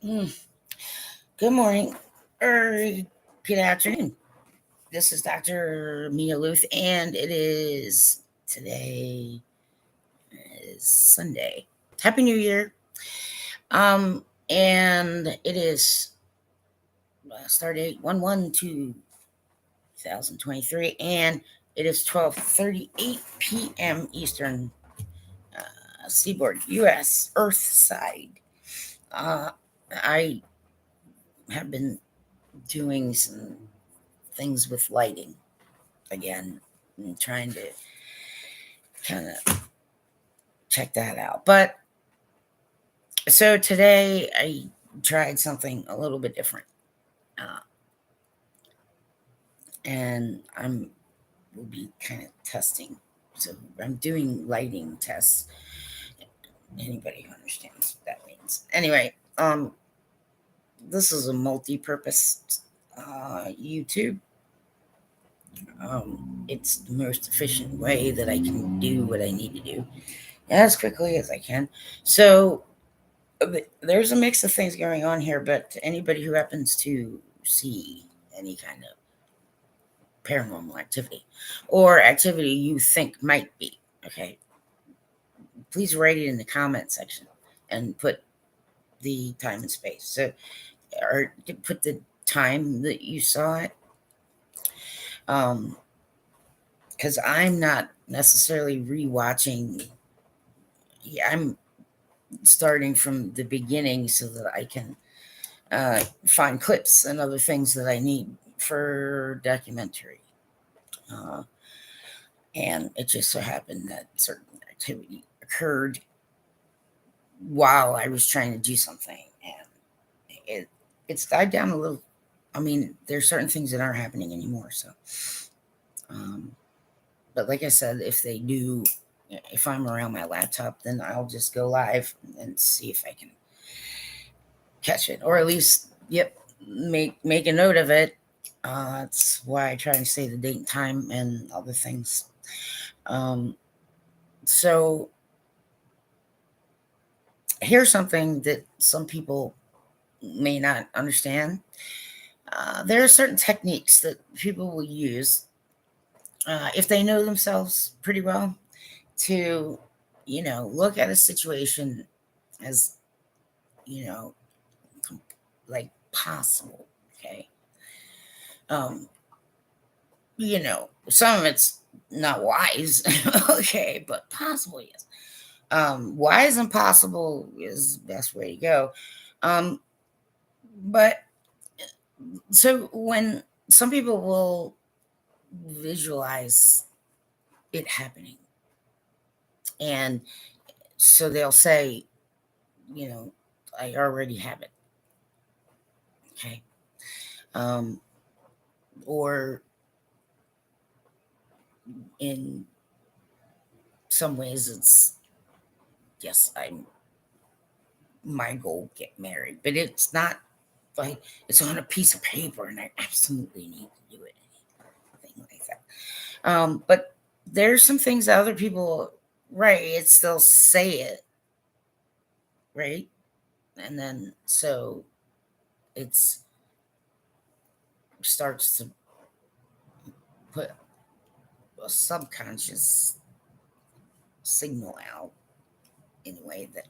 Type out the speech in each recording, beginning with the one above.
Mm. Good morning or good afternoon. This is Dr. Mia Luth, and it is today is Sunday. Happy New Year. And it is start date 1/1/2023, and it is 12:38 p.m. Eastern Seaboard, U.S. Earth side. Uh, I have been doing some things with lighting again, and trying to kind of check that out. But so today I tried something a little bit different, uh, and I'm will be kind of testing. So I'm doing lighting tests. Anybody who understands what that means. Anyway, this is a multi-purpose YouTube. It's the most efficient way that I can do what I need to do as quickly as I can. So there's a mix of things going on here, but anybody who happens to see any kind of paranormal activity or activity you think might be, okay, please write it in the comment section and put the time and space. So, or put the time that you saw it. Because I'm not necessarily rewatching. Yeah, I'm starting from the beginning so that I can find clips and other things that I need for documentary. Uh, and it just so happened that certain activity occurred while I was trying to do something, and it's died down a little. I mean, there's certain things that aren't happening anymore. So, um, but like I said, if they do, if I'm around my laptop, then I'll just go live and see if I can catch it, or at least, yep, make a note of it. That's why I try to say the date and time and other things. Um, so here's something that some people may not understand. There are certain techniques that people will use if they know themselves pretty well to, look at a situation as, you know, like possible. Okay. Um, some of it's not wise. Okay, but possible, yes. Wise and possible is the best way to go. Um, but so when some people will visualize it happening, and so they'll say, you know, I already have it. Okay. Um, or in some ways, it's yes, I'm my goal get married, but it's not like it's on a piece of paper and I absolutely need to do it. Anything like that. But there's some things that other people, right? It's they'll say it, right? And then so it's starts to put a subconscious signal out in a way that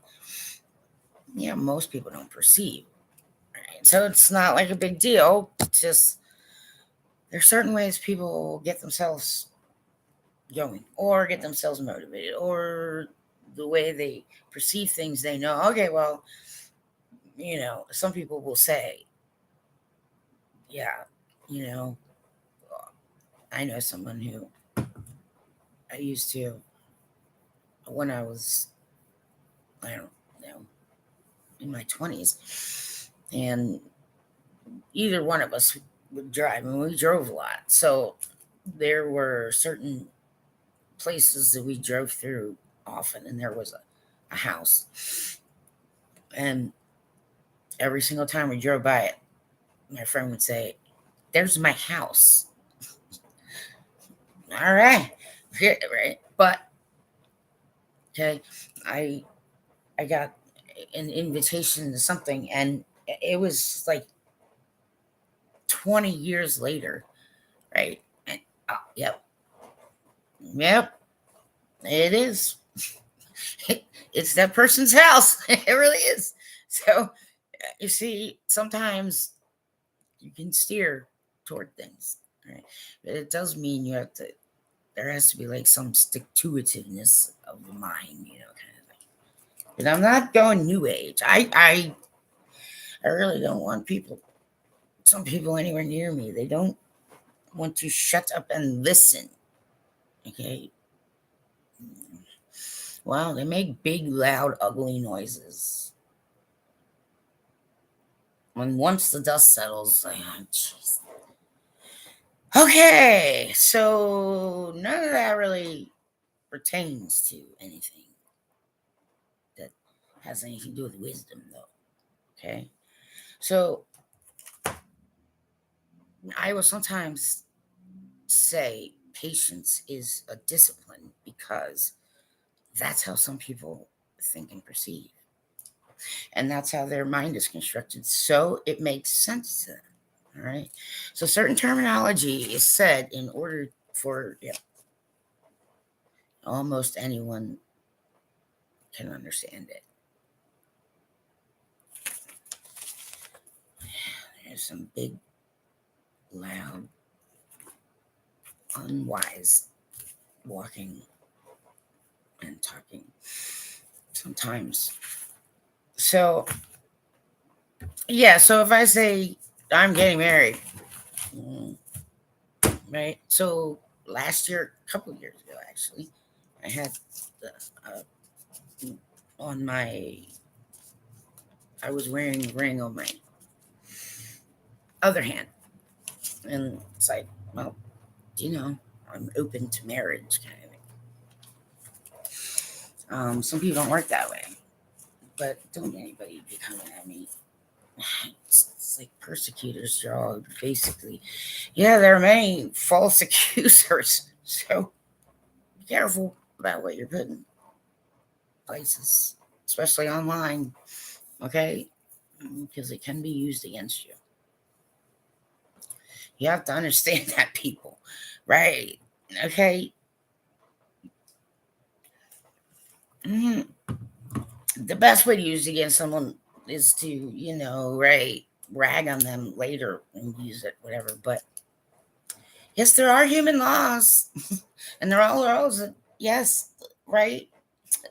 most people don't perceive. Right? So it's not like a big deal. It's just there's certain ways people get themselves going or get themselves motivated or the way they perceive things. They know, okay, well, some people will say, yeah, you know, I know someone who I used to when I was, I don't know, in my 20s, and either one of us would drive, and we drove a lot. So there were certain places that we drove through often, and there was a house. And every single time we drove by it, my friend would say, "There's my house." All right, yeah, right. But okay, I I got an invitation to something, and it was like 20 years later, right? And, yep, yep, it is. It's that person's house. It really is. So you see, sometimes you can steer toward things, right? But it does mean you have to. There has to be like some stick to itiveness of the mind, kind of thing. But I'm not going new age. I really don't want people. Some people anywhere near me. They don't want to shut up and listen. Okay. Wow, they make big, loud, ugly noises. When once the dust settles, like, oh, jeez. Okay, so none of that really pertains to anything that has anything to do with wisdom, though. Okay, so I will sometimes say patience is a discipline because that's how some people think and perceive. And that's how their mind is constructed. So it makes sense to them. All right. So certain terminology is said in order for almost anyone can understand it. There's some big, loud, unwise walking and talking sometimes. So, yeah. So if I say I'm getting married, mm, right? So last year, a couple of years ago, actually, I had the, on my, I was wearing a ring on my other hand. And it's like, well, I'm open to marriage kind of thing. Some people don't work that way, but don't anybody be coming at me. It's like persecutors are basically, yeah, there are many false accusers. So be careful about what you're putting places, especially online, okay? Because it can be used against you. You have to understand that, people, right? Okay. Mhm. The best way to use it against someone is to, right, rag on them later and use it, whatever. But yes, there are human laws, and there are laws that, yes, right.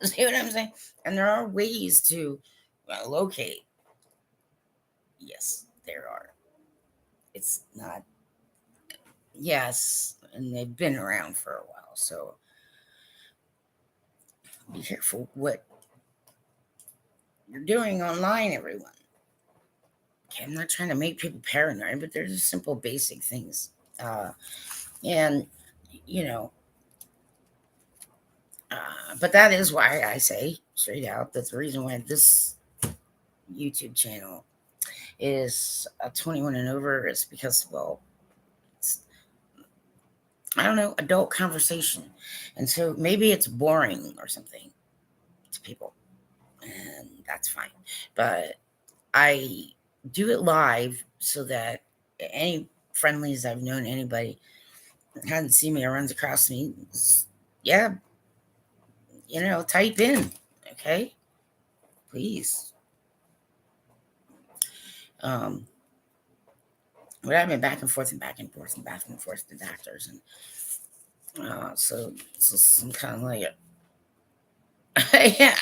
See what I'm saying? And there are ways to locate. Yes, there are. It's not. Yes, and they've been around for a while, so be careful what you're doing online, everyone. Okay, I'm not trying to make people paranoid, but they're just simple, basic things. And you know, but that is why I say straight out that's the reason why this YouTube channel is 21 and over is because, well, it's, I don't know, adult conversation. And so maybe it's boring or something to people, and that's fine. But I do it live so that any friendlies I've known, anybody hasn't seen me or runs across me, yeah, type in, okay, please. Um, but I've been back and forth and back and forth and back and forth to doctors, and so it's just some kind of like, yeah,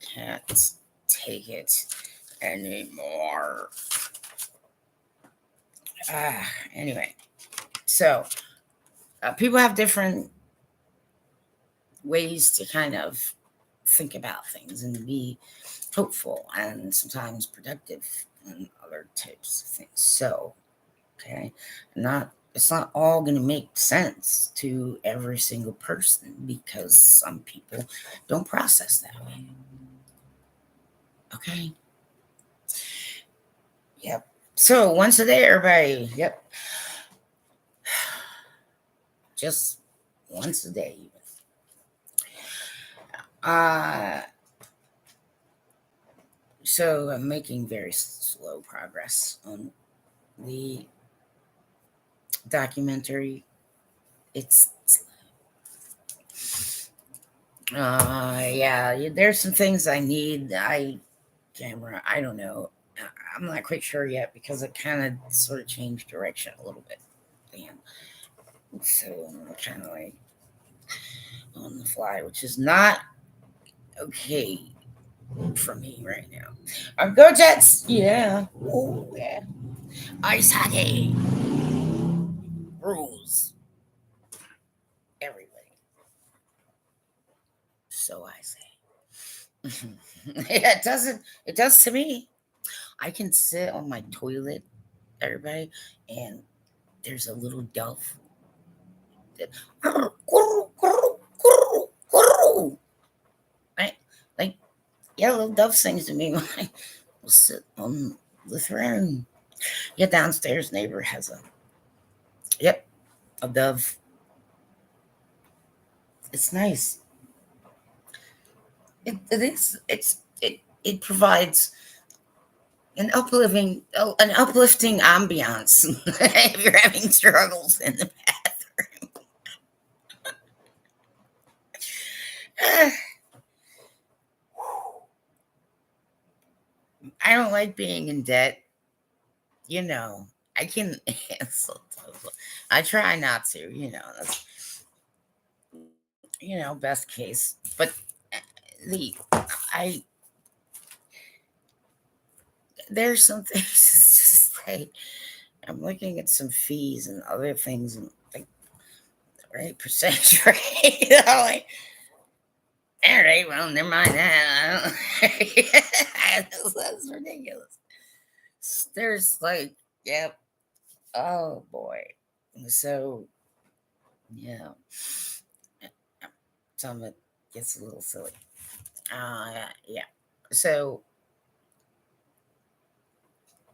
can't take it anymore. Anyway, so people have different ways to kind of think about things and be hopeful and sometimes productive and other types of things. So, okay, not it's not all going to make sense to every single person because some people don't process that way. Okay. Yep. So once a day, everybody. Yep. Just once a day. Uh, So I'm making very slow progress on the documentary. It's yeah, there's some things I need. Camera. I don't know. I'm not quite sure yet because it kind of sort of changed direction a little bit. And so I'm kind of like on the fly, which is not okay for me right now. Go Jets! Yeah. Oh, yeah. Ice hockey rules. Everybody. So I say. Yeah, it doesn't. It does to me. I can sit on my toilet, everybody, and there's a little dove that right? Like, yeah, little dove sings to me when I will sit on the throne. Your downstairs neighbor has yep, a dove. It's nice. It is. It provides an uplifting ambiance if you're having struggles in the bathroom. I don't like being in debt. You know, I can. I try not to. That's best case. But the I there's some things. It's just like I'm looking at some fees and other things and like right percentage rate. Like, all right, well, never mind that. That's ridiculous. There's like, yep. Oh boy. So yeah, some of it gets a little silly. Yeah. So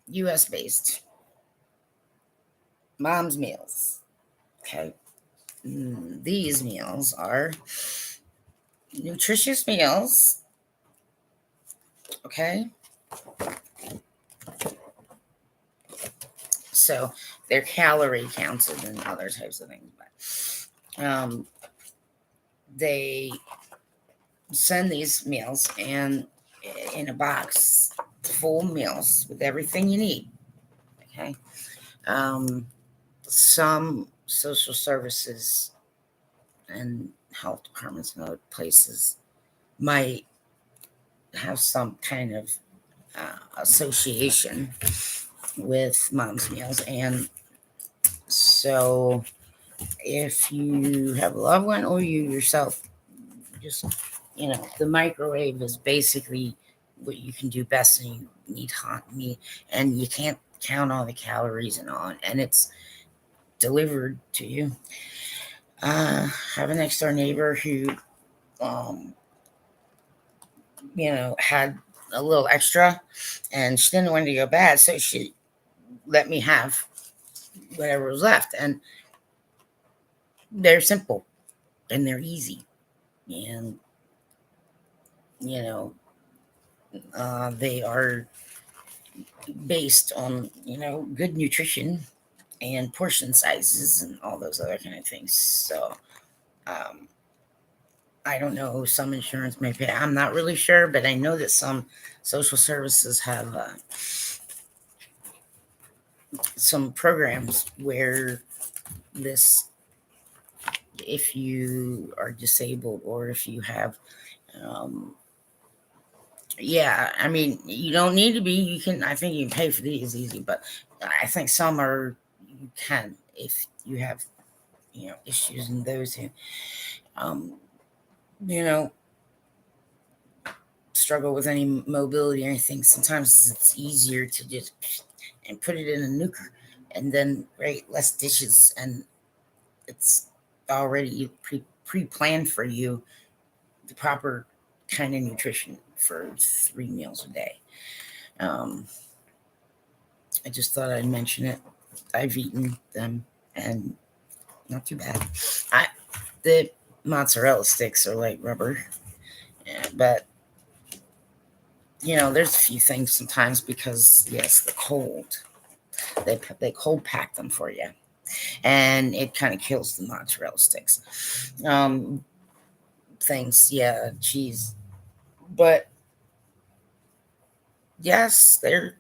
U.S. based mom's meals. Okay. These meals are nutritious meals. Okay. So they're calorie counted and other types of things, but they send these meals and in a box full meals with everything you need. Okay. Um, some social services and health departments and other places might have some kind of association with mom's meals. And so if you have a loved one or you yourself, just, the microwave is basically what you can do best, and you need hot meat, and you can't count all the calories and all, and it's delivered to you. Have a next door neighbor who, um, had a little extra, and she didn't want it to go bad, so she let me have whatever was left, and they're simple and they're easy, and you know they are based on good nutrition and portion sizes and all those other kind of things. So um, I don't know. Some insurance may pay. I'm not really sure, but I know that some social services have some programs where this, if you are disabled or if you have, um, yeah, I mean, you don't need to be. You can. I think you can pay for these easy, but I think some are you can if you have issues in those who um, you know struggle with any mobility or anything. Sometimes it's easier to just and put it in a nuker, and then right less dishes, and it's already pre planned for you the proper kind of nutrition for 3 meals a day. Um, I just thought I'd mention it. I've eaten them and not too bad. I the mozzarella sticks are like rubber, yeah, but There's a few things sometimes because yes, the cold. They cold pack them for you, and it kind of kills the mozzarella sticks. Um, things, yeah, cheese, but yes, they're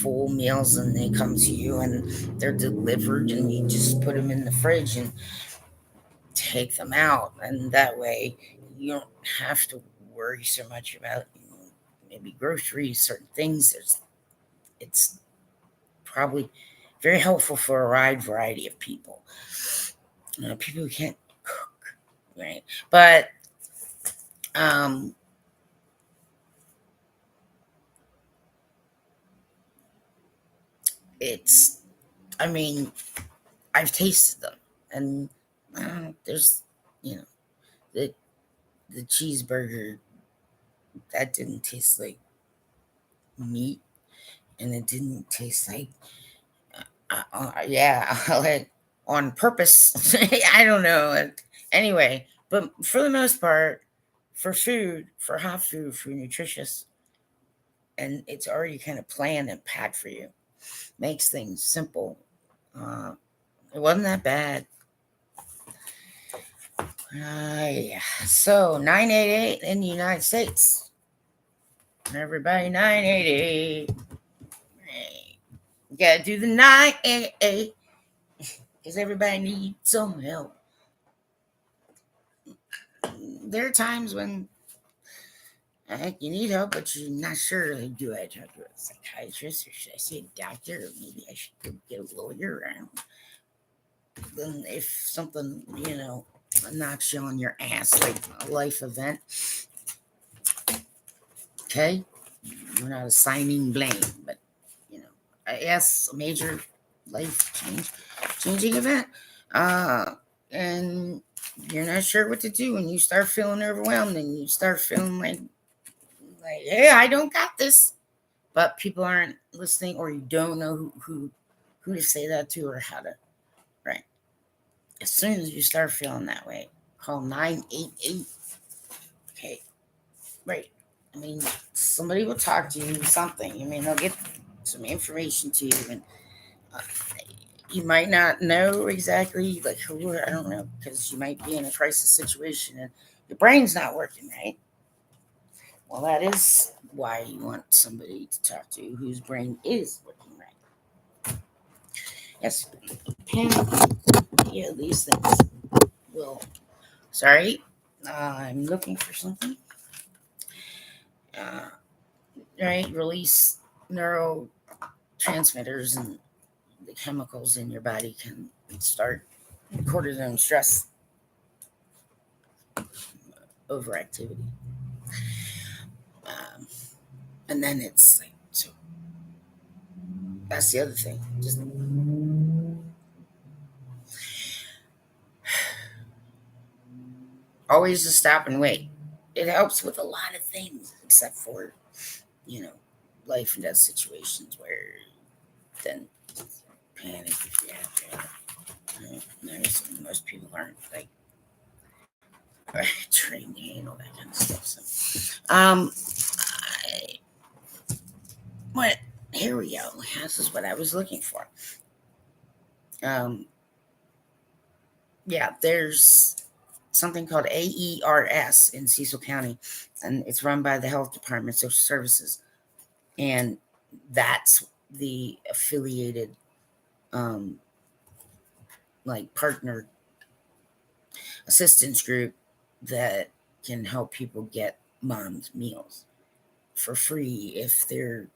full meals and they come to you and they're delivered and you just put them in the fridge and take them out, and that way you don't have to worry so much about maybe groceries, certain things. It's probably very helpful for a wide variety of people. People who can't cook, right? But um, it's, I mean, I've tasted them, and there's, you know, the the cheeseburger that didn't taste like meat, and it didn't taste like, yeah, like on purpose. I don't know. Anyway, but for the most part, for food, for hot food, for nutritious, and it's already kind of planned and packed for you, makes things simple. Uh, it wasn't that bad. Yeah. So 988 in the United States. Everybody 988. Hey, you gotta do the 988 because everybody needs some help. There are times when you need help, but you're not sure. Like, do I talk to a psychiatrist or should I see a doctor? Or maybe I should go get a lawyer. I don't know. Then if something, knocks you on your ass like a life event, okay, we're not assigning blame, but you know, I guess a major life changing event. Uh, and you're not sure what to do, and you start feeling overwhelmed, and you start feeling like, hey, I don't got this. But people aren't listening, or you don't know who to say that to or how to. Right. As soon as you start feeling that way, call 988. Okay. Right. I mean, somebody will talk to you something. I mean, they'll get some information to you, and uh, you might not know exactly like who. I don't know, because you might be in a crisis situation and your brain's not working right. Well, that is why you want somebody to talk to whose brain is working right. Yes, pen. Yeah, these things will. Sorry, I'm looking for something. Uh, right, release neurotransmitters and the chemicals in your body can start cortisone stress overactivity. Um, and then it's like, so that's the other thing. Just always just stop and wait. It helps with a lot of things, except for, you know, life and death situations where then panic if you have to. Most people aren't like trained to handle that kind of stuff. So, I, what? Here we go. This is what I was looking for. Um, yeah, there's something called AERS in Cecil County, and it's run by the Health Department, Social Services, and that's the affiliated, um, like partner assistance group that can help people get mom's meals for free if their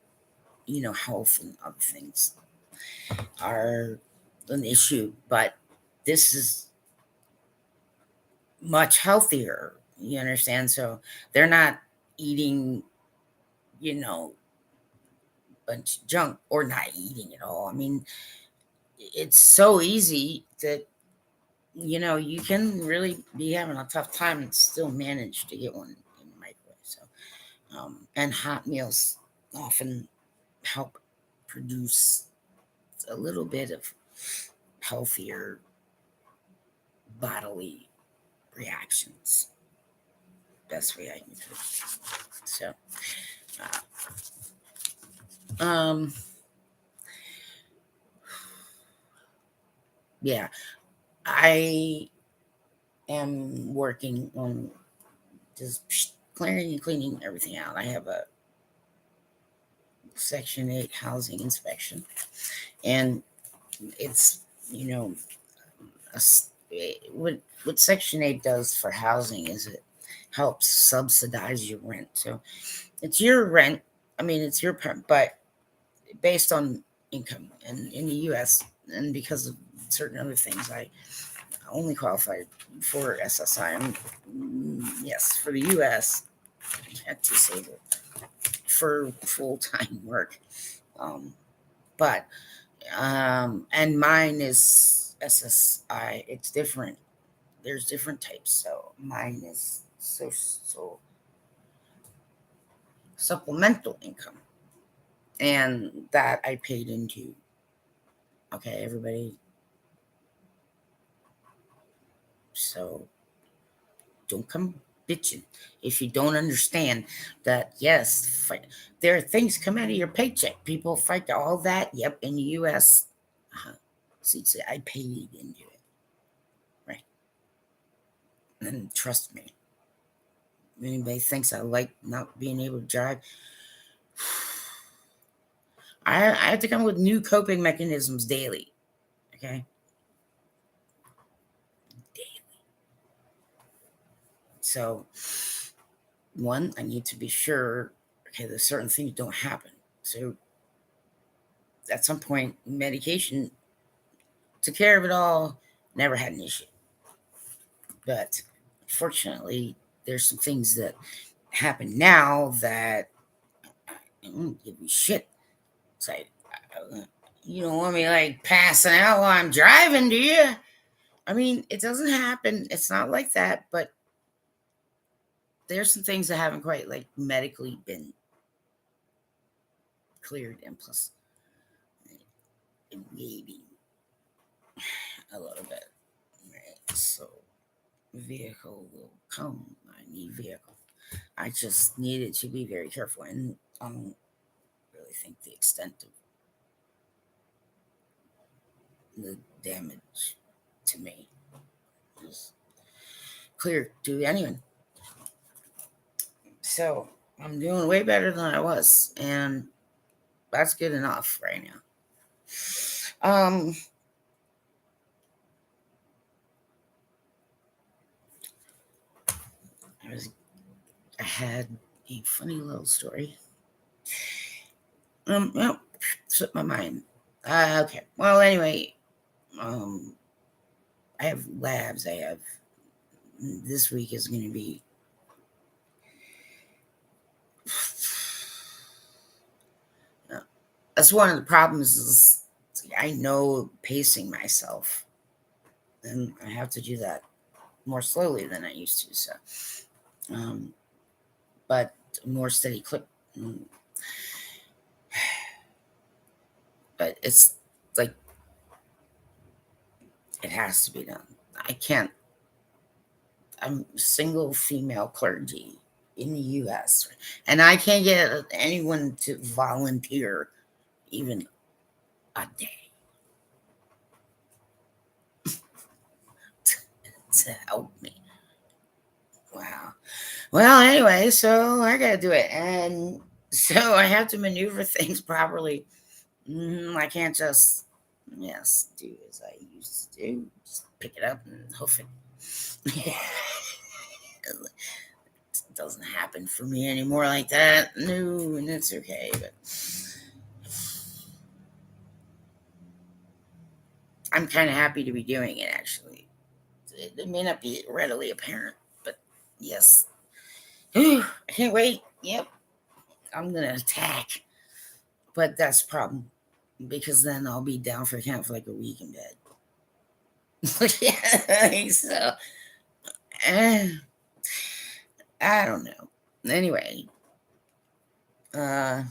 health and other things are an issue. But this is much healthier, you understand? So they're not eating, you know bunch of junk, or not eating at all. I mean, it's so easy that you can really be having a tough time and still manage to get one in the microwave. So, and hot meals often help produce a little bit of healthier bodily reactions. Best way I can put it. So, um, yeah, I am working on just clearing and cleaning everything out. I have a Section 8 housing inspection, and it's, you know, what Section 8 does for housing is it helps subsidize your rent. So it's your rent. I mean, it's your but based on income. And in the U.S., and because of certain other things, I only qualified for SSI. Yes, for the U.S., I had to save it for full time work. Um, but and mine is SSI. It's different. There's different types. So mine is social supplemental income, and that I paid into. Okay, everybody. So don't come bitching if you don't understand that. Yes, there are things come out of your paycheck. People fight all that. Yep, in the U.S. See, I paid into it, right? And trust me, anybody thinks I like not being able to drive, I have to come with new coping mechanisms daily. Okay, daily. So one, I need to be sure. Okay, there's certain things don't happen. So at some point, medication took care of it all. Never had an issue. But fortunately, there's some things that happen now that I don't give a shit. It's like, you don't want me like passing out while I'm driving, do you? I mean, it doesn't happen. It's not like that, but there's some things that haven't quite like medically been cleared, and plus maybe a little bit. Right? So vehicle will come. I need vehicle. I just needed to be very careful, and I don't really think the extent of the damage to me is clear to anyone. So I'm doing way better than I was, and that's good enough right now. Um, I was I had a funny little story. Well, slipped my mind. Okay. Well, anyway, um, I have labs. I have this week is going to be. That's one of the problems is I know pacing myself, and I have to do that more slowly than I used to. So, um, but more steady clip. But it's like it has to be done. I can't. I'm single female clergy in the U.S. and I can't get anyone to volunteer even a day to help me. Wow. Well, anyway, so I got to do it, and so I have to maneuver things properly. I can't just do as I used to do. Just pick it up and hoof it. It doesn't happen for me anymore like that. No, and it's okay. But I'm kind of happy to be doing it. Actually, it may not be readily apparent, but yes. I can't wait. Yep, I'm gonna attack. But that's a problem because then I'll be down for camp for like a week in bed. Yeah, so eh, I don't know. Anyway, uh,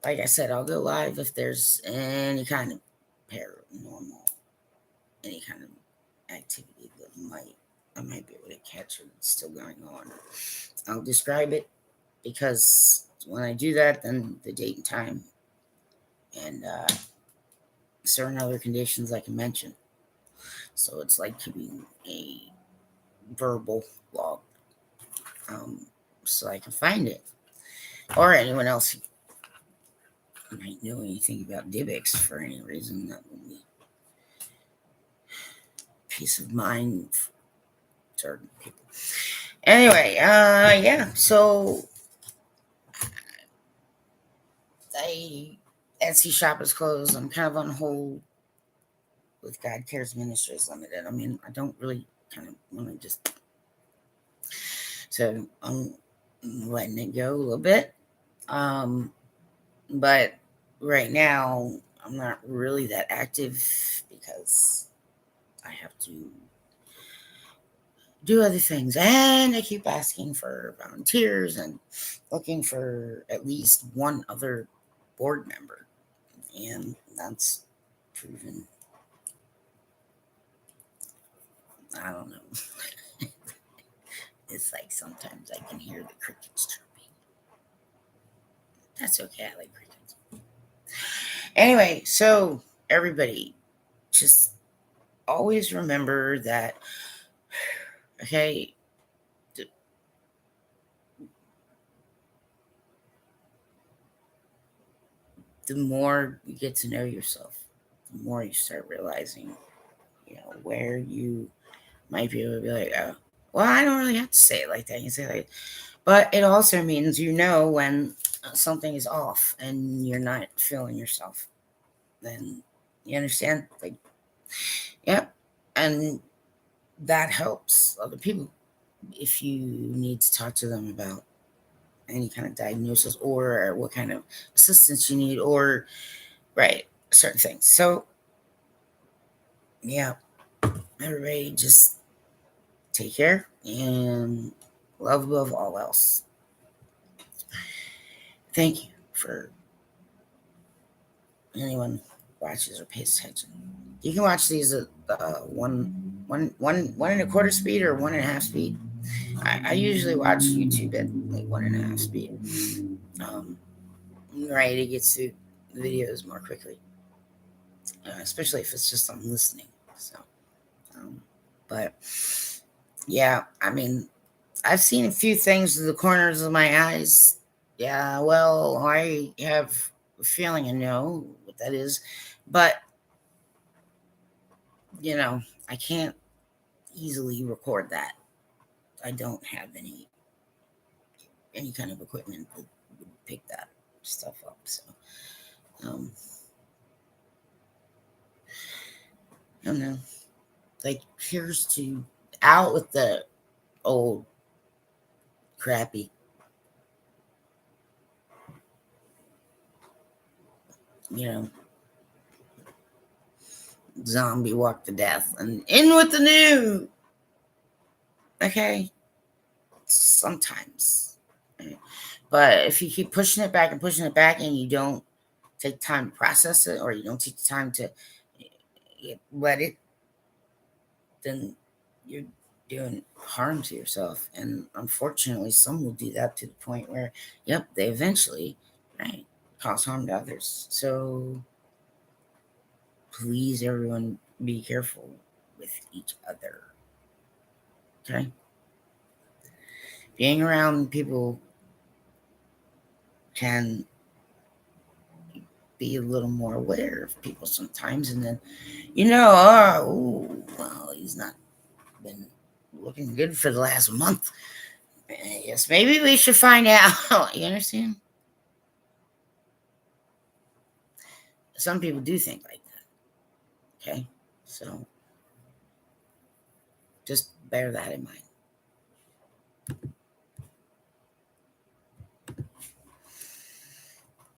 like I said, I'll go live if there's any kind of paranormal, any kind of activity that I might be able to catch or it's still going on. I'll describe it because when I do that, then the date and time and certain other conditions I can mention. So it's like keeping a verbal log, um, so I can find it. Or anyone else who might know anything about Divx for any reason, that would be peace of mind for certain people. Anyway, yeah, so I Etsy shop is closed. I'm kind of on hold with God Cares Ministries Limited. I mean, I don't really kind of want to just, so I'm letting it go a little bit. But right now, I'm not really that active because I have to do other things. And I keep asking for volunteers and looking for at least one other board member. And that's proven, I don't know. It's like sometimes I can hear the crickets chirping. That's okay. I like crickets. Anyway, so everybody, just always remember that, okay, the more you get to know yourself, the more you start realizing, where you might be able to be like, oh, well, I don't really have to say it like that. You say like, but it also means when something is off and you're not feeling yourself. Then you understand, like, yep, and that helps other people if you need to talk to them about any kind of diagnosis or what kind of assistance you need or right certain things. So yeah, everybody just take care and love above all else. Thank you for anyone watches or pays attention. You can watch these at one and a quarter speed or 1.5 speed. I usually watch YouTube at like 1.5 speed. Um, right, it gets to videos more quickly, especially if it's just I'm listening. So, um, but yeah, I mean, I've seen a few things in the corners of my eyes. Yeah, well, I have a feeling I know what that is, but I can't easily record that. I don't have any kind of equipment that would pick that stuff up. So, um, I don't know. Like, here's to out with the old crappy, you know, zombie walk to death and in with the new. Okay, sometimes. But if you keep pushing it back and pushing it back and you don't take time to process it or you don't take the time to let it, then you're doing harm to yourself. And unfortunately, some will do that to the point where, yep, they eventually, right, cause harm to others. So please, everyone, be careful with each other. Okay? Being around people can be a little more aware of people sometimes, and then oh, well, he's not been looking good for the last month. Yes, maybe we should find out. You understand? Some people do think like that. Okay, so just bear that in mind.